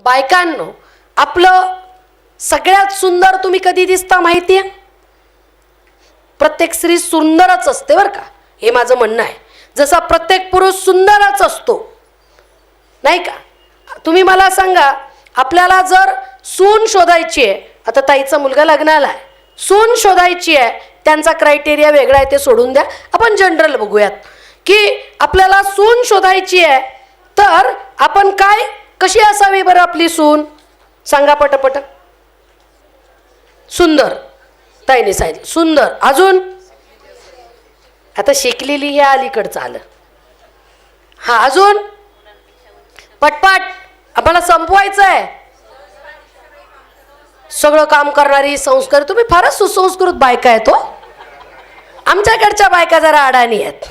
बायकांनो, आपलं सगळ्यात सुंदर तुम्ही कधी दिसता माहिती आहे? प्रत्येक स्त्री सुंदरच असते बरं का, हे माझं म्हणणं आहे. जसा प्रत्येक पुरुष सुंदरच असतो, नाही का? तुम्ही मला सांगा, आपल्याला जर सून शोधायची आहे, आता ताईचा मुलगा लग्नाला आहे, सून शोधायची आहे, त्यांचा क्रायटेरिया वेगळा आहे, ते सोडून द्या. आपण जनरल बघूयात की आपल्याला सून शोधायची आहे, तर आपण काय कशी असावी बरं आपली सून? सांगा पटपट. सुंदर, ताईने सांगितलं सुंदर. अजून आता शिकलेली हे अलीकडचं आलं. हा, अजून पटपट, आम्हाला संपवायचं आहे. सगळं काम करणारी, संस्कार. तुम्ही फारच सुसंस्कृत बायका आहेत हो. आमच्याकडच्या बायका जरा अडाणी आहेत.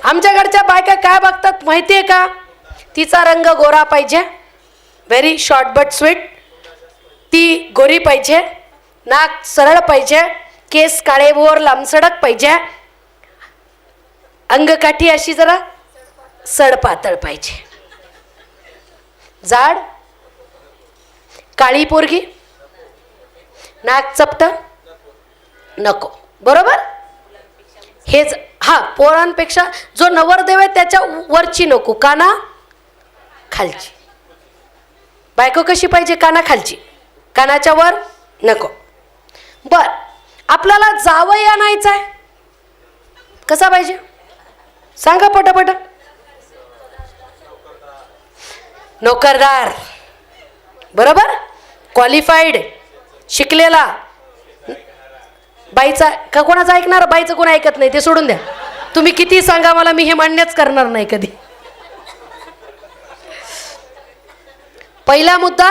आमच्याकडच्या बायका काय बघतात माहिती आहे का? तिचा रंग गोरा पाहिजे, व्हेरी शॉर्ट बट स्वीट, ती गोरी पाहिजे, नाक सरळ पाहिजे, केस काळेभोर लांबसडक पाहिजे, अंगकाठी अशी जरा सडपातळ पाहिजे, जाड, काळी पोरगी, नाक चपट नको. बरोबर? हेच. हा, पोरांपेक्षा जो नवरदेव आहे त्याच्या वरची नको, काना खालची. बायको कशी पाहिजे? काना खालची, कानाच्या वर नको. बर, आपल्याला जावई आणायचं आहे, कसा पाहिजे सांगा पटापट? नोकरदार. बरोबर? क्वालिफाईड, शिकलेला. बाईचा का कोणाचं ऐकणार? बाईचं कोण ऐकत नाही, ते सोडून द्या. तुम्ही किती सांगा मला, मी हे मान्यच करणार नाही कधी. पहिला मुद्दा,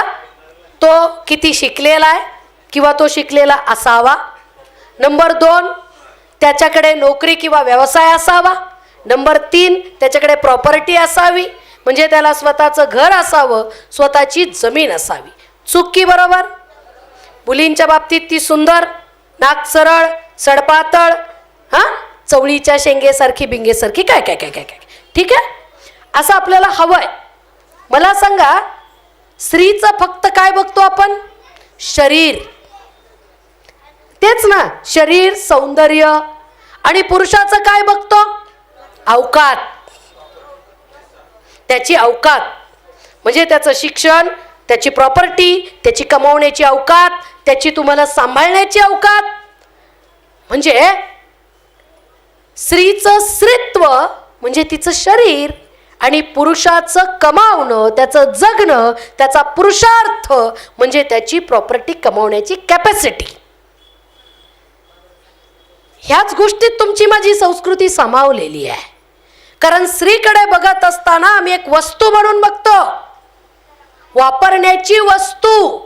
तो किती शिकलेला आहे किंवा तो शिकलेला असावा. नंबर 2, त्याच्याकडे नोकरी किंवा व्यवसाय असावा. नंबर 3, त्याच्याकडे प्रॉपर्टी असावी, म्हणजे त्याला स्वतःचं घर असावं, स्वतःची जमीन असावी. चूक की बरोबर? मुलींच्या बाबतीत ती सुंदर, नाक सरळ, सडपातळ, हां, चवळीच्या शेंगेसारखी, बिंगेसारखी, काय काय काय काय काय. ठीक आहे, असं आपल्याला हवं आहे. मला सांगा, स्त्रीचं फक्त काय बघतो आपण? शरीर. तेच ना, शरीर, सौंदर्य. आणि पुरुषाचं काय बघतो? अवकात. त्याची अवकात म्हणजे त्याचं शिक्षण, त्याची प्रॉपर्टी, त्याची कमावण्याची अवकात, त्याची तुम्हाला सांभाळण्याची अवकात. म्हणजे स्त्रीचं स्त्रीत्व म्हणजे तिचं शरीर, आणि पुरुषाचं कमावणं, त्याचं जगणं, त्याचा पुरुषार्थ म्हणजे त्याची प्रॉपर्टी कमावण्याची कॅपॅसिटी. ह्याच गोष्टीत तुमची माझी संस्कृती सामावलेली आहे. कारण स्त्रीकडे बघत असताना आम्ही एक वस्तू म्हणून बघतो, वापरण्याची वस्तू.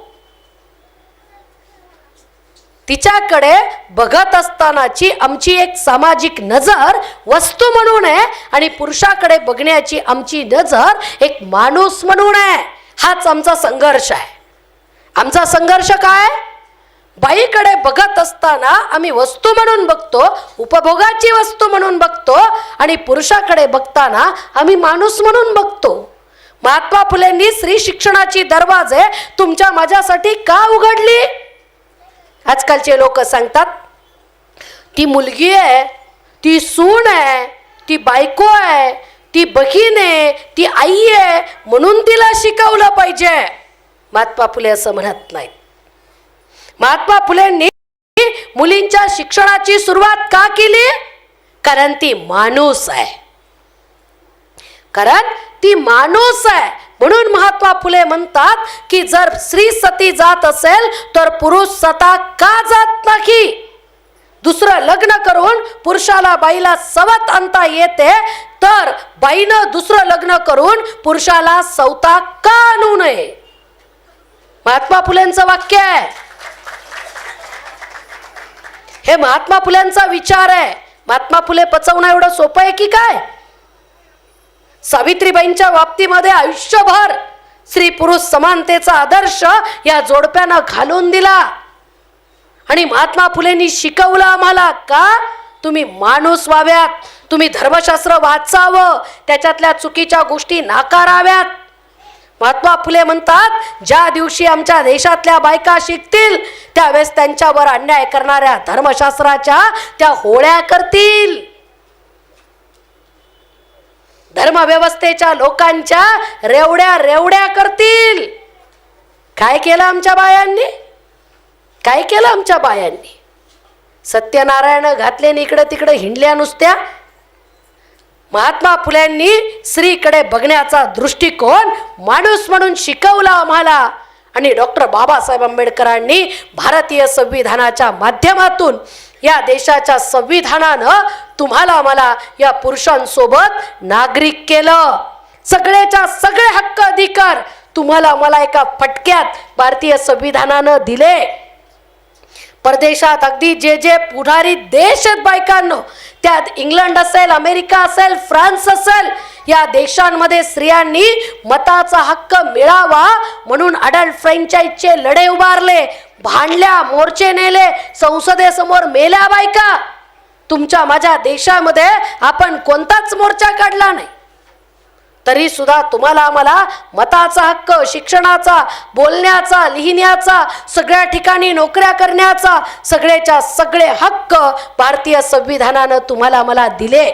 तिच्याकडे बघत असतानाची आमची एक सामाजिक नजर वस्तू म्हणून आहे, आणि पुरुषाकडे बघण्याची आमची नजर एक माणूस म्हणून आहे. हाच आमचा संघर्ष आहे. आमचा संघर्ष काय? बाईकडे बघत असताना आम्ही वस्तू म्हणून बघतो, उपभोगाची वस्तू म्हणून बघतो, आणि पुरुषाकडे बघताना आम्ही माणूस म्हणून बघतो. महात्मा फुलेंनी स्त्री शिक्षणाची दरवाजे तुमच्या माझ्यासाठी का उघडली? आजकालचे लोक सांगतात, ती मुलगी आहे, ती सून आहे, ती बायको आहे, ती बहीण आहे, ती आई आहे, म्हणून तिला शिकवलं पाहिजे. महात्मा फुले असं म्हणत नाहीत. महात्मा फुलेंनी मुलींच्या शिक्षणाची सुरुवात का केली? कारण ती माणूस आहे. कारण ती माणूस आहे. म्हणून महात्मा फुले म्हणतात की जर स्त्री सती जात असेल तर पुरुष सता का जात नाही? दुसरं लग्न करून पुरुषाला बाईला सवत आणता येते, तर बाईनं दुसरं लग्न करून पुरुषाला सवता का आणू नये? महात्मा फुलेंचं वाक्य आहे हे. महात्मा फुलेंचा विचार आहे. महात्मा फुले पचवणं एवढं सोपं आहे की काय? सावित्रीबाईंच्या बाबतीमध्ये आयुष्यभर स्त्री पुरुष समानतेचा आदर्श या जोडप्यानं घालून दिला. आणि महात्मा फुलेंनी शिकवलं आम्हाला का? तुम्ही माणूस व्हाव्यात, तुम्ही धर्मशास्त्र वाचावं, त्याच्यातल्या चुकीच्या गोष्टी नाकाराव्यात. महात्मा फुले म्हणतात, ज्या दिवशी आमच्या देशातल्या बायका शिकतील त्यावेळेस त्यांच्यावर अन्याय करणाऱ्या धर्मशास्त्राच्या त्या होळ्या करतील, धर्मव्यवस्थेच्या लोकांच्या रेवड्या रेवड्या करतील. काय केलं आमच्या बायांनी? काय केलं आमच्या बायांनी? सत्यनारायण घातले इकडे तिकडे हिंडल्या नुसत्या. महात्मा फुल्यांनी स्त्रीकडे बघण्याचा दृष्टिकोन माणूस म्हणून शिकवला आम्हाला. आणि डॉक्टर बाबासाहेब आंबेडकरांनी भारतीय संविधानाच्या माध्यमातून या देशाच्या संविधानानं तुम्हाला मला या पुरुषांसोबत नागरिक केलं. सगळेच्या सगळे हक्क अधिकार तुम्हाला मला एका फटक्यात भारतीय संविधानानं दिले. परदेशात अगदी जे जे पुढारी देश आहेत बायकांनो, त्यात इंग्लंड असेल, अमेरिका असेल, फ्रान्स असेल, या देशांमध्ये स्त्रियांनी मताचा हक्क मिळावा म्हणून अडल्ट फ्रँचाइजचे लढे उभारले, भांडल्या, मोर्चे नेले, संसदेसमोर मेल्या बायका. तुमच्या माझ्या देशामध्ये आपण कोणताच मोर्चा काढला नाही, तरी सुद्धा तुम्हाला आम्हाला मताचा हक्क, शिक्षणाचा, बोलण्याचा, लिहिण्याचा, सगळ्या ठिकाणी नोकऱ्या करण्याचा, सगळेच्या सगळे हक्क भारतीय संविधानानं तुम्हाला मला दिले.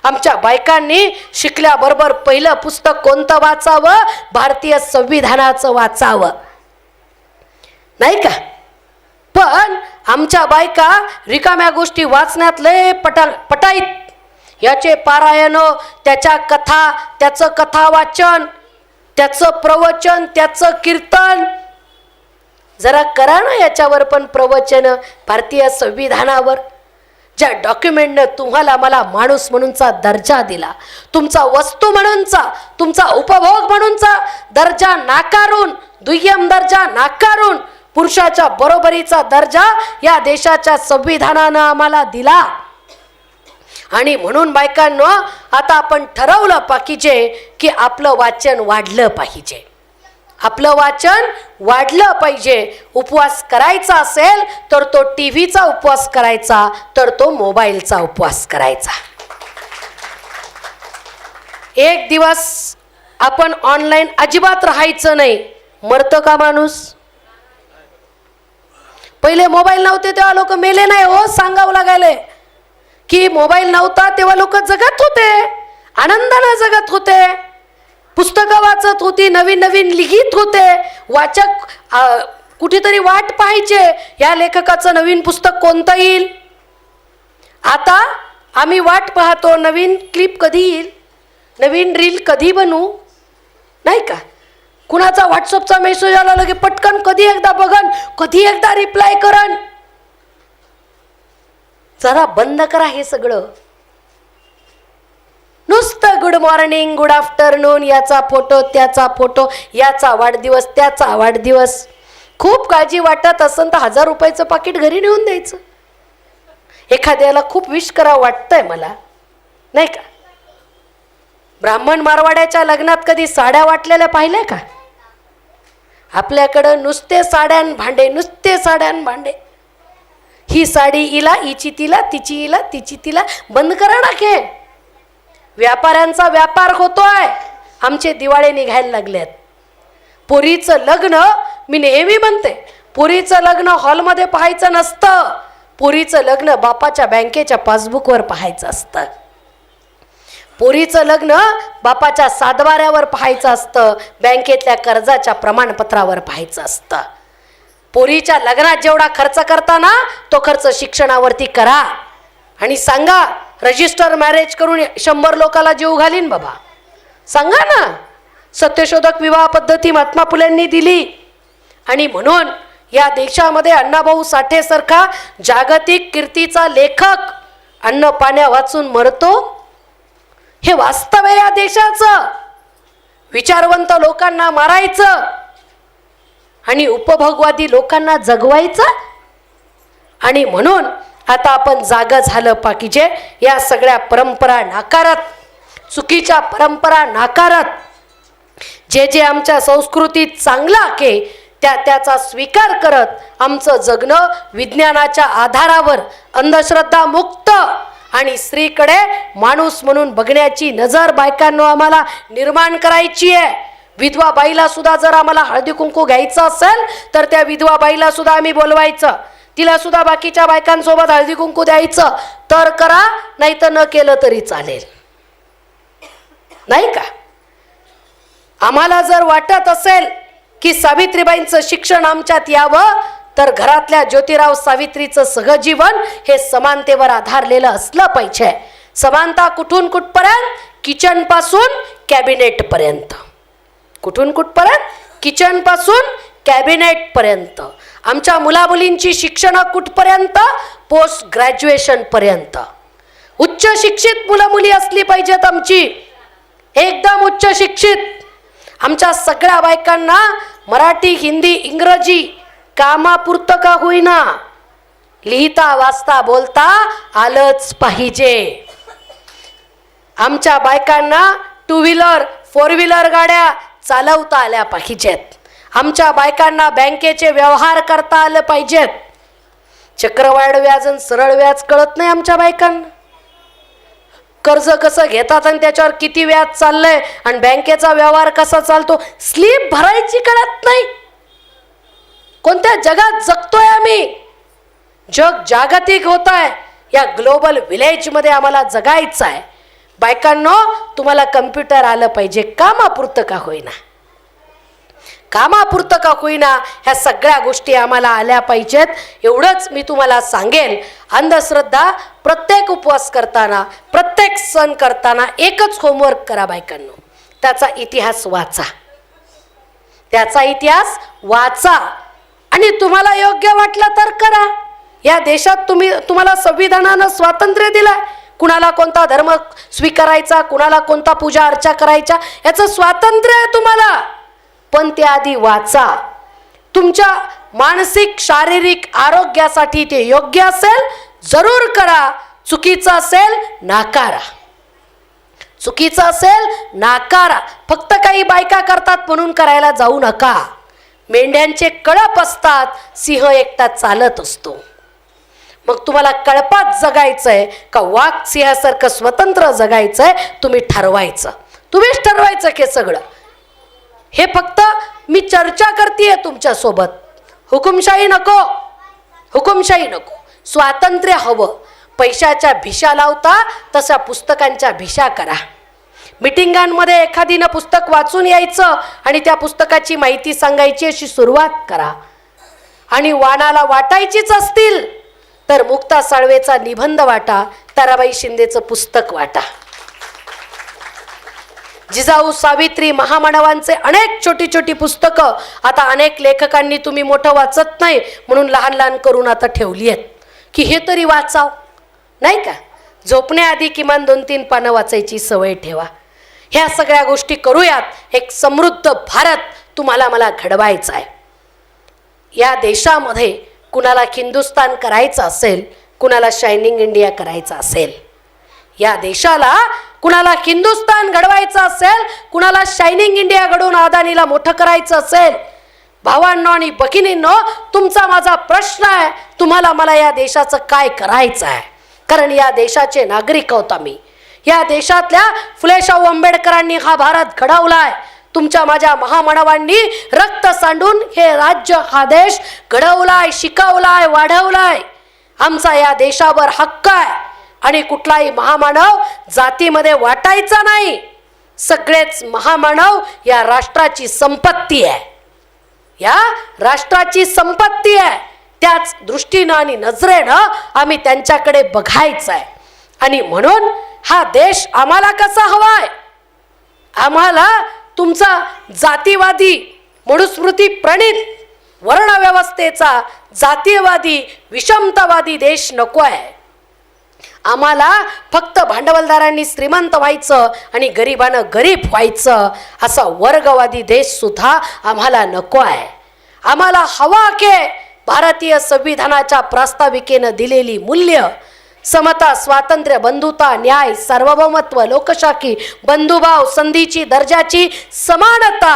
आमच्या बायकांनी शिकल्याबरोबर पहिलं पुस्तक कोणतं वाचावं? भारतीय संविधानाचं वाचावं, नाही का? पण आमच्या बायका रिकाम्या गोष्टी वाचण्यात लय पटाईत. याचे पारायण, त्याच्या कथा, त्याचं कथा वाचन, त्याचं प्रवचन, त्याचं कीर्तन. जरा करा ना याच्यावर पण प्रवचन. भारतीय संविधानावर ज्या डॉक्युमेंटनं तुम्हाला मला माणूस म्हणूनचा दर्जा दिला, तुमचा वस्तू म्हणूनचा, तुमचा उपभोग म्हणूनचा दर्जा नाकारून, दुय्यम दर्जा नाकारून पुरुषाच्या बरोबरीचा दर्जा या देशाच्या संविधानानं आम्हाला दिला. आणि म्हणून बायकांनो, आता आपण ठरवलं पाहिजे की आपलं वाचन वाढलं पाहिजे, आपलं वाचन वाढलं पाहिजे. उपवास करायचा असेल तर तो टीव्हीचा उपवास करायचा, तर तो मोबाईलचा उपवास करायचा. एक दिवस आपण ऑनलाईन अजिबात राहायचं नाही. मरतं का माणूस? पहिले मोबाईल नव्हते तेव्हा लोक मेले नाही हो, सांगावं लागायलंय की मोबाईल नव्हता तेव्हा लोक जगत होते, आनंदाने जगत होते, पुस्तकं वाचत होती, नवीन नवीन लिहित होते. वाचक कुठेतरी वाट पाहायचे या लेखकाचं नवीन पुस्तक कोणतं येईल. आता आम्ही वाट पाहतो नवीन क्लिप कधी येईल, नवीन रील कधी बनवू, नाही का? कुणाचा व्हॉट्सअपचा मेसेज आला लगे पटकन कधी एकदा बघन, कधी एकदा रिप्लाय करन. जरा बंद करा हे सगळं. नुसतं गुड मॉर्निंग, गुड आफ्टरनून, याचा फोटो, त्याचा फोटो, याचा वाढदिवस, त्याचा वाढदिवस. खूप काळजी वाटत असेल तर 1000 रुपयाचं पाकिट घरी नेऊन द्यायचं. एखाद्याला खूप विश करावं वाटतंय मला, नाही का? ब्राह्मण मारवाड्याच्या लग्नात कधी साड्या वाटलेल्या पाहिल्या का? आपल्याकडं नुसते साड्यान भांडे, नुसते साड्यान भांडे. ही साडी इला, हिची तिला, तिची इला, तिची तिला. बंद करा ना खे. व्यापाऱ्यांचा व्यापार होतोय. आमचे दिवाळे निघायला लागलेत. पोरीचं लग्न, मी नेहमी म्हणते, पोरीचं लग्न हॉलमध्ये पाहायचं नसतं. पोरीचं लग्न बापाच्या बँकेच्या पासबुकवर पाहायचं असतं. पोरीचं लग्न बापाच्या सातबाऱ्यावर पाहायचं असतं, बँकेतल्या कर्जाच्या प्रमाणपत्रावर पाहायचं असतं. पोरीच्या लग्नात जेवढा खर्च करता ना तो खर्च शिक्षणावरती करा. आणि सांगा रजिस्टर मॅरेज करून 100 लोकाला जीव घालीन बाबा. सांगा ना. सत्यशोधक विवाह पद्धती महात्मा फुलेंनी दिली. आणि म्हणून या देशामध्ये अण्णाभाऊ साठे सारखा जागतिक कीर्तीचा लेखक अन्न पाण्या वाचून मरतो. हे वास्तव आहे या देशाचं. विचारवंत लोकांना मारायचं आणि उपभोगवादी लोकांना जगवायचं. आणि म्हणून आता आपण जागं झालं पाहिजे. या सगळ्या परंपरा नाकारत, चुकीच्या परंपरा नाकारत, जे जे आमच्या संस्कृतीत चांगलं आहे त्याचा स्वीकार करत आमचं जगणं विज्ञानाच्या आधारावर, अंधश्रद्धा मुक्त आणि स्त्रीकडे माणूस म्हणून बघण्याची नजर बायकांनो आम्हाला निर्माण करायची आहे. विधवा बाईला सुद्धा जर आम्हाला हळदी कुंकू घ्यायचं असेल तर त्या विधवा बाईला सुद्धा आम्ही बोलवायचं, तिला सुद्धा बाकीच्या बायकांसोबत हळदी कुंकू द्यायचं. तर करा, नाही तर न केलं तरी चालेल, नाही का? आम्हाला जर वाटत असेल की सावित्रीबाईंचं शिक्षण आमच्यात यावं तर घरातल्या ज्योतिराव सावित्रीचं सहजीवन हे समानतेवर आधारलेलं असलं पाहिजे. समानता कुठून कुठपर्यंत? किचन पासून कॅबिनेट पर्यंत. कुठून कुठपर्यंत? किचन पासून कॅबिनेट पर्यंत. आमच्या मुलामुलींची शिक्षण कुठपर्यंत? पोस्ट ग्रॅज्युएशन पर्यंत. उच्च शिक्षित मुलं मुली असली पाहिजेत आमची, एकदम उच्च शिक्षित. आमच्या सगळ्या बायकांना मराठी, हिंदी, इंग्रजी कामापुरतं का होईना लिहिता वाचता बोलता आलंच पाहिजे. आमच्या बायकांना टू व्हीलर, फोर व्हीलर गाड्या चालवता आल्या पाहिजेत. आमच्या बायकांना बँकेचे व्यवहार करता आलं पाहिजेत. चक्रवाढ व्याज आणि सरळ व्याज कळत नाही आमच्या बायकांना. कर्ज कसं घेतात आणि त्याच्यावर किती व्याज चाललंय आणि बँकेचा व्यवहार कसा चालतो, स्लीप भरायची कळत नाही. कोणत्या जगात जगतोय आम्ही? जग जागतिक होत आहे. या ग्लोबल विलेज मध्ये आम्हाला जगायचं आहे. बायकांनो, तुम्हाला कम्प्युटर आलं पाहिजे, कामापुरतं का होईना, कामापुरतं का होईना ह्या सगळ्या गोष्टी आम्हाला आल्या पाहिजेत. एवढंच मी तुम्हाला सांगेन. अंधश्रद्धा प्रत्येक उपवास करताना, प्रत्येक सण करताना एकच होमवर्क करा बायकांनो, त्याचा इतिहास वाचा, त्याचा इतिहास वाचा आणि तुम्हाला योग्य वाटलं तर करा. या देशात तुम्हाला संविधानानं स्वातंत्र्य दिलं. कुणाला कोणता धर्म स्वीकारायचा, कुणाला कोणता पूजा अर्चा करायचा, याचं स्वातंत्र्य आहे तुम्हाला. पण त्याआधी वाचा. तुमच्या मानसिक शारीरिक आरोग्यासाठी ते योग्य असेल जरूर करा, चुकीचं असेल नाकारा, चुकीचं असेल नाकारा. फक्त काही बायका करतात म्हणून करायला जाऊ नका. मेंढ्यांचे कळप असतात, सिंह एकटा चालत असतो. मग तुम्हाला कळपात जगायचंय का वाघ सिंहासारखं स्वतंत्र जगायचंय, तुम्ही ठरवायचं. तुम्हीच ठरवायचं की सगळं. हे फक्त मी चर्चा करतेय तुमच्या सोबत. हुकुमशाही नको, हुकुमशाही नको. स्वातंत्र्य हवं. पैशाच्या भिशा लावता तशा पुस्तकांच्या भिशा करा. मीटिंगांमध्ये एखादीनं पुस्तक वाचून यायचं आणि त्या पुस्तकाची माहिती सांगायची अशी सुरुवात करा. आणि वाणाला वाटायचीच असतील तर मुक्ता साळवेचा निबंध वाटा, ताराबाई शिंदेचं पुस्तक वाटा. जिजाऊ सावित्री महामानवांचे अनेक छोटी छोटी पुस्तकं आता अनेक लेखकांनी तुम्ही मोठं वाचत नाही म्हणून लहान लहान करून आता ठेवली आहेत की हे तरी वाचाव, नाही का? झोपण्याआधी किमान 2-3 पानं वाचायची सवय ठेवा. ह्या सगळ्या गोष्टी करूयात. एक समृद्ध भारत तुम्हाला मला घडवायचा आहे. या देशामध्ये कुणाला हिंदुस्तान करायचं असेल, कुणाला शायनिंग इंडिया करायचं असेल, या देशाला कुणाला हिंदुस्तान घडवायचं असेल, कुणाला शायनिंग इंडिया घडवून अदानीला मोठं करायचं असेल, भावांनो आणि भगिनींनो, तुमचा माझा प्रश्न आहे, तुम्हाला मला या देशाचं काय करायचं आहे? कारण या देशाचे नागरिक आहोत आम्ही. या देशातल्या फुले शाहू आंबेडकरांनी हा भारत घडवलाय. तुमच्या माझ्या महामानवांनी रक्त सांडून हे राज्य, हा देश घडवलाय, शिकवलाय, वाढवलाय. आमचा या देशावर हक्क आहे आणि कुठलाही महामानव जातीमध्ये वाटायचा नाही. सगळेच महामानव या राष्ट्राची संपत्ती आहे, या राष्ट्राची संपत्ती आहे. त्याच दृष्टीनं आणि नजरेनं आम्ही त्यांच्याकडे बघायचं आहे. आणि म्हणून हा देश आम्हाला कसा हवाय? आम्हाला तुमचा जातीवादी, मनुस्मृती प्रणित वर्णव्यवस्थेचा जातीयवादी, विषमतावादी देश नको आहे. आम्हाला फक्त भांडवलदारांनी श्रीमंत व्हायचं आणि गरिबानं गरीब व्हायचं असा वर्गवादी देश सुद्धा आम्हाला नको आहे. आम्हाला हवा के भारतीय संविधानाच्या प्रास्ताविकेनं दिलेली मूल्य, समता, स्वातंत्र्य, बंधुता, न्याय, सार्वभौमत्व, लोकशाही, बंधुभाव, संधीची दर्जाची समानता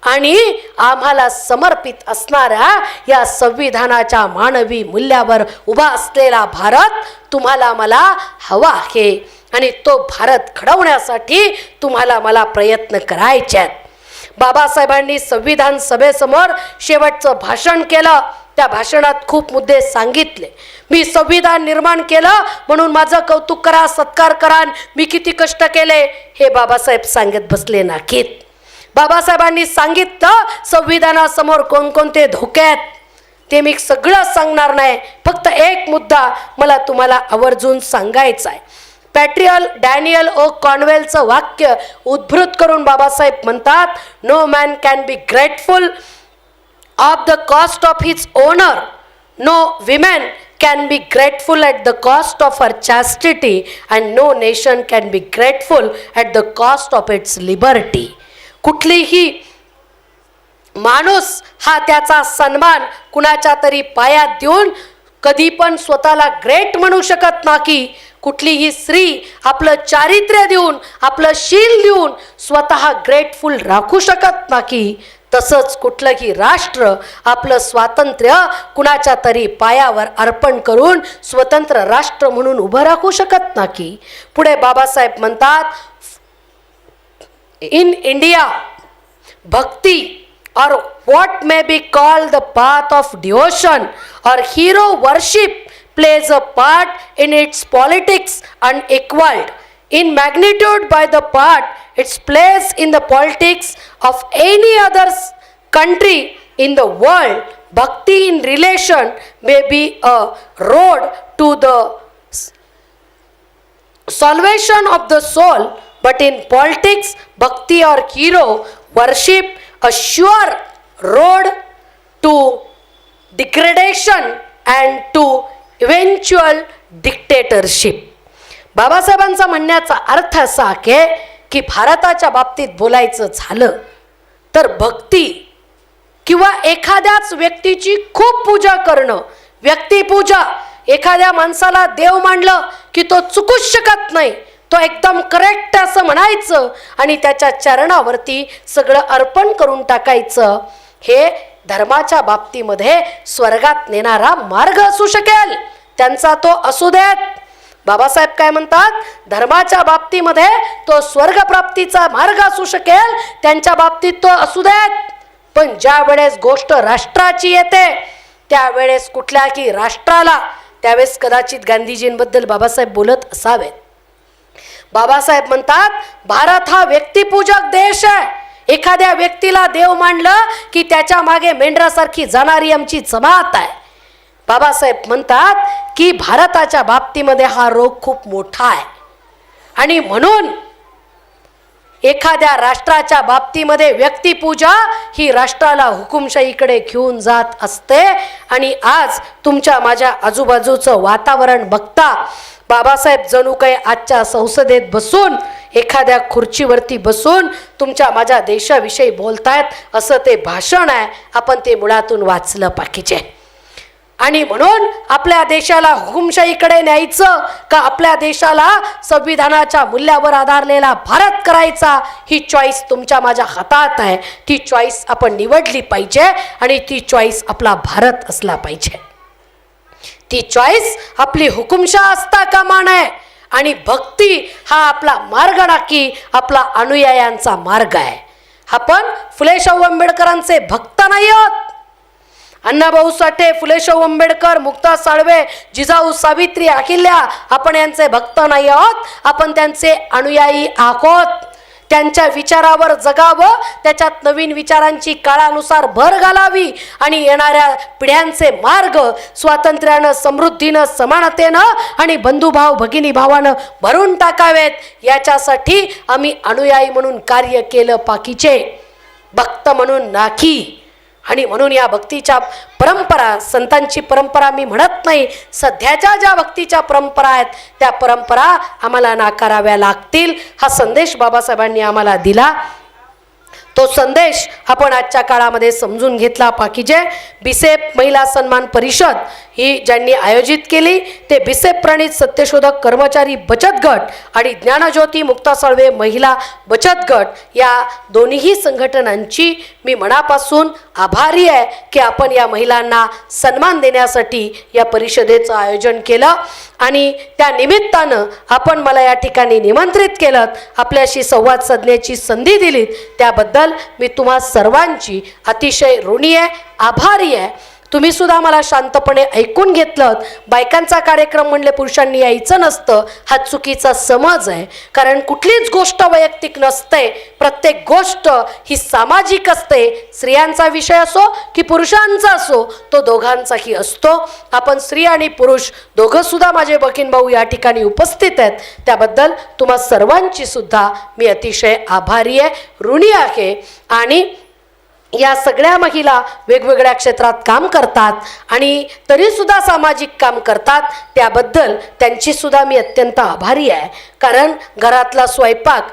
आणि आम्हाला समर्पित असणाऱ्या या संविधानाच्या मानवी मूल्यावर उभा असलेला भारत तुम्हाला मला हवा आहे. आणि तो भारत घडवण्यासाठी तुम्हाला मला प्रयत्न करायचे आहेत. बाबासाहेबांनी संविधान सभेसमोर शेवटचं भाषण केलं. त्या भाषणात खूप मुद्दे सांगितले. मी संविधान निर्माण केलं म्हणून माझं कौतुक करा, सत्कार करा, मी किती कष्ट केले हे बाबासाहेब सांगत बसले नाकीत. बाबासाहेबांनी सांगितलं संविधानासमोर कोणकोणते धोके आहेत ते मी सगळं सांगणार नाही. फक्त एक मुद्दा मला तुम्हाला आवर्जून सांगायचा आहे. पॅट्रियल डॅनियल ओ कॉन्वेलचं वाक्य उद्धृत करून बाबासाहेब म्हणतात, no man can be grateful of the cost of his honour, no women can be grateful at the cost of her chastity, and no nation can be grateful at the cost of its liberty. कुठलीही माणूस हा त्याचा सन्मान कुणाच्या तरी पायात देऊन कधी पण स्वतःला ग्रेट म्हणू शकत नाही. कुठलीही स्त्री आपलं चारित्र्य देऊन, आपलं शील देऊन स्वतः ग्रेटफुल राखू शकत नाही. तसंच कुठलंही राष्ट्र आपलं स्वातंत्र्य कुणाच्या तरी पायावर अर्पण करून स्वतंत्र राष्ट्र म्हणून उभं राखू शकत नाही. पुढे बाबासाहेब म्हणतात, in India Bhakti or what may be called the path of devotion or hero worship plays a part in its politics unequaled in magnitude by the part its place in the politics of any other country in the world. Bhakti in relation may be a road to the salvation of the soul, but in politics bhakti or hero worship a sure road to degradation and to eventual dictatorship. बाबासाहेबांचा म्हणण्याचा अर्थ असा की भारताच्या बाबतीत बोलायचं झालं तर भक्ती किंवा एखाद्याच व्यक्तीची खूप पूजा करणं, व्यक्तिपूजा, एखाद्या माणसाला देव मानलं की तो चुकूच शकत नाही, तो एकदम करेक्ट असं म्हणायचं आणि त्याच्या चरणावरती सगळं अर्पण करून टाकायचं, हे धर्माच्या बाबतीमध्ये स्वर्गात नेणारा मार्ग असू शकेल. त्यांचा तो असू देत. बाबासाहेब काय म्हणतात, धर्माच्या बाबतीमध्ये तो स्वर्गप्राप्तीचा मार्ग असू शकेल, त्यांच्या बाबतीत तो असू देत. पण ज्या वेळेस गोष्ट राष्ट्राची येते त्यावेळेस कुठल्याही राष्ट्राला, त्यावेळेस कदाचित गांधीजींबद्दल बाबासाहेब बोलत असावेत. बाबासाहेब म्हणतात, भारत हा व्यक्तिपूजक देश आहे. एखाद्या व्यक्तीला देव मानलं की त्याच्या मागे मेंढरासारखी जाणारी आमची जमात आहे. बाबासाहेब म्हणतात की भारताच्या बाबतीमध्ये हा रोग खूप मोठा आहे आणि म्हणून एखाद्या राष्ट्राच्या बाबतीमध्ये व्यक्तिपूजा ही राष्ट्राला हुकुमशाहीकडे घेऊन जात असते. आणि आज तुमच्या माझ्या आजूबाजूचं वातावरण बघता बाबासाहेब जणू काही आजच्या संसदेत बसून, एखाद्या खुर्चीवरती बसून तुमच्या माझ्या देशाविषयी बोलतायत असं ते भाषण आहे. आपण ते मुळातून वाचलं पाहिजे. आणि म्हणून आपल्या देशाला हुकुमशाहीकडे न्यायचं का आपल्या देशाला संविधानाच्या मूल्यावर आधारलेला भारत करायचा, ही चॉईस तुमच्या माझ्या हातात आहे. ती चॉईस आपण निवडली पाहिजे आणि ती चॉईस आपला भारत असला पाहिजे. ती चॉईस आपली हुकुमशाह असता कामा नये. आणि भक्ती हा आपला मार्ग नाही, आपला अनुयायांचा मार्ग आहे. आपण फुले शाहू आंबेडकरांचे भक्त नाही आहोत. अण्णाभाऊ साठे, फुले शाहू आंबेडकर, मुक्ता साळवे, जिजाऊ सावित्री, अहिल्या, आपण यांचे भक्त नाही आहोत, आपण त्यांचे अनुयायी आहोत. त्यांच्या विचारावर जगावं, त्याच्यात नवीन विचारांची काळानुसार भर घालावी आणि येणाऱ्या पिढ्यांचे मार्ग स्वातंत्र्यानं, समृद्धीनं, समानतेनं आणि बंधुभाव भगिनी भावानं भरून टाकावेत. याच्यासाठी आम्ही अनुयायी म्हणून कार्य केलं पाहिजे, भक्त म्हणून नाही. आणि म्हणून या भक्तीच्या परंपरा, संतांची परंपरा मी म्हणत नाही, सध्याच्या ज्या भक्तीच्या परंपरा आहेत त्या परंपरा आम्हाला नाकाराव्या लागतील. हा संदेश बाबासाहेबांनी आम्हाला दिला. तो संदेश आपण आजच्या काळामध्ये समजून घेतला पाहिजे. बिसेप महिला सन्मान परिषद ही ज्यांनी आयोजित केली ते बिसेप प्रणित सत्यशोधक कर्मचारी बचत गट आणि ज्ञानज्योती मुक्ता साळवे महिला बचत गट या दोन्ही संघटनांची मी मनापासून आभारी आहे की आपण या महिलांना सन्मान देण्यासाठी या परिषदेचं आयोजन केलं. आणि त्या निमित्तानं आपण मला या ठिकाणी निमंत्रित केलं, आपल्याशी संवाद साधण्याची संधी दिलीत, त्याबद्दल मी तुम्हा सर्वांची अतिशय ऋणी आहे, आभारी आहे. तुम्ही सुद्धा मला शांतपणे ऐकून घेतलं. बायकांचा कार्यक्रम म्हणले पुरुषांनी यायचं नसतं, हा चुकीचा समज आहे. कारण कुठलीच गोष्ट वैयक्तिक नसते, प्रत्येक गोष्ट ही सामाजिक असते. स्त्रियांचा विषय असो की पुरुषांचा असो, तो दोघांचाही असतो. आपण स्त्री आणि पुरुष दोघं सुद्धा माझे भगिनी भाऊ या ठिकाणी उपस्थित आहेत, त्याबद्दल तुम्हा सर्वांची सुद्धा मी अतिशय आभारी आहे, ऋणी आहे. आणि या सगळ्या महिला वेगवेगळ्या क्षेत्रात काम करतात आणि तरीसुद्धा सामाजिक काम करतात, त्याबद्दल त्यांचीसुद्धा मी अत्यंत आभारी आहे. कारण घरातला स्वयंपाक,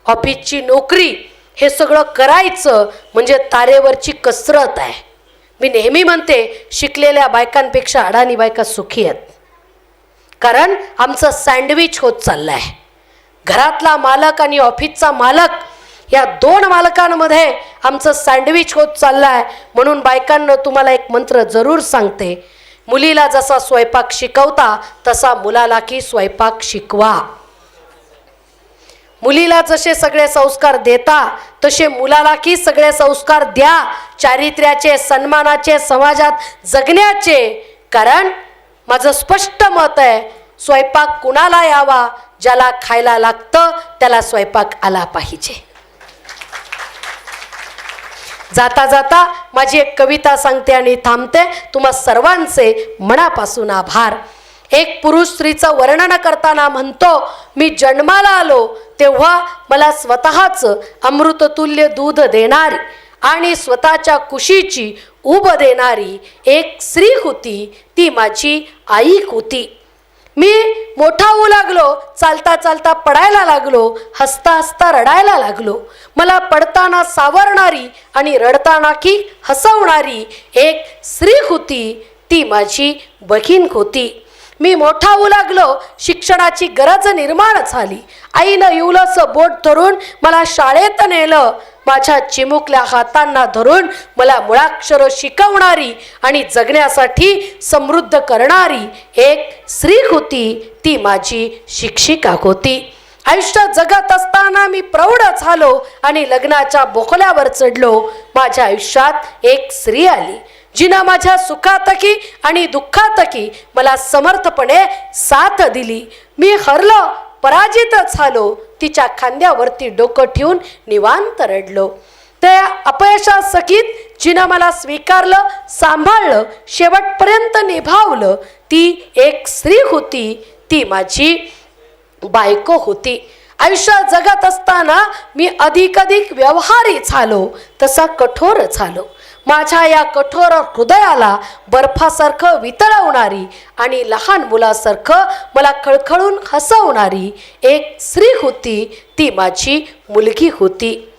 ऑफिसची नोकरी हे सगळं करायचं म्हणजे तारेवरची कसरत आहे. मी नेहमी म्हणते, शिकलेल्या बायकांपेक्षा अडाणी बायका सुखी आहेत. कारण आमचं सँडविच होत चाललं आहे. घरातला मालक आणि ऑफिसचा मालक या दोन मालकांमध्ये आमचं सँडविच होत चाललं आहे. म्हणून बायकांना तुम्हाला एक मंत्र जरूर सांगते, मुलीला जसा स्वयंपाक शिकवता तसा मुलाला की स्वयंपाक शिकवा. मुलीला जसे सगळे संस्कार देता तसे मुलाला की सगळे संस्कार द्या, चारित्र्याचे, सन्मानाचे, समाजात जगण्याचे. कारण माझं स्पष्ट मत आहे, स्वयंपाक कुणाला यावा, ज्याला खायला लागतं त्याला स्वयंपाक आला पाहिजे. जाता जाता माझी एक कविता सांगते आणि थांबते. तुम्हा सर्वांचे मनापासून आभार. एक पुरुष स्त्रीचं वर्णन करताना म्हणतो, मी जन्माला आलो तेव्हा मला स्वतःचं अमृततुल्य दूध देणारी आणि स्वतःच्या कुशीची उब देणारी एक स्त्री होती, ती माझी आई होती. मी मोठा होऊ लागलो, चालता चालता पडायला लागलो, हसता हसता रडायला लागलो. मला पडताना सावरणारी आणि रडताना की हसवणारी एक स्त्री होती, ती माझी बहीण होती. मी मोठा होऊ लागलो, शिक्षणाची गरज निर्माण झाली. आईनं इवलंसं बोट धरून मला शाळेत नेलं. माझ्या चिमुकल्या हातांना धरून मला मुळाक्षर शिकवणारी आणि जगण्यासाठी समृद्ध करणारी एक स्त्री होती, ती माझी शिक्षिका होती. आयुष्य जगत असताना मी प्रौढ झालो आणि लग्नाच्या बोखल्यावर चढलो. माझ्या आयुष्यात एक स्त्री आली, जिनं माझ्या सुखातकी आणि दुःखातकी मला समर्थपणे साथ दिली. मी हरलो, पराजित झालो, तिच्या खांद्यावरती डोकं ठेवून निवांत रडलो. त्या अपयशासकीत जिनं मला स्वीकारलं, सांभाळलं, शेवटपर्यंत निभावलं, ती एक स्त्री होती, ती माझी बायको होती. आयुष्य जगत असताना मी अधिकाधिक व्यवहारी झालो, तसा कठोर झालो. माझ्या या कठोर हृदयाला बर्फासारखं वितळवणारी आणि लहान मुलासारखं मला खळखळून हसवणारी एक स्त्री होती, ती माझी मुलगी होती.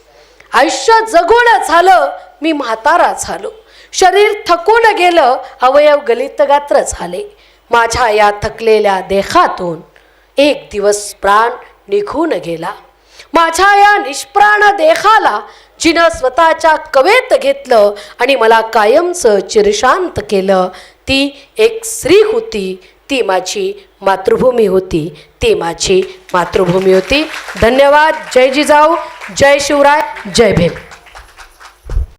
आयुष्य जगून झालं, मी म्हातारा झालो. शरीर थकून गेलं, अवयव गलितगात्र झाले. माझ्या या थकलेल्या देहातून एक दिवस प्राण निघून गेला. माझ्या या निष्प्राण देहाला जिनं स्वतःच्या कवेत घेतलं आणि मला कायमचं चिरशांत केलं, ती एक स्त्री होती, ती माझी मातृभूमी होती, ती माझी मातृभूमी होती. धन्यवाद. जय जिजाऊ, जय शिवराय, जय भीम.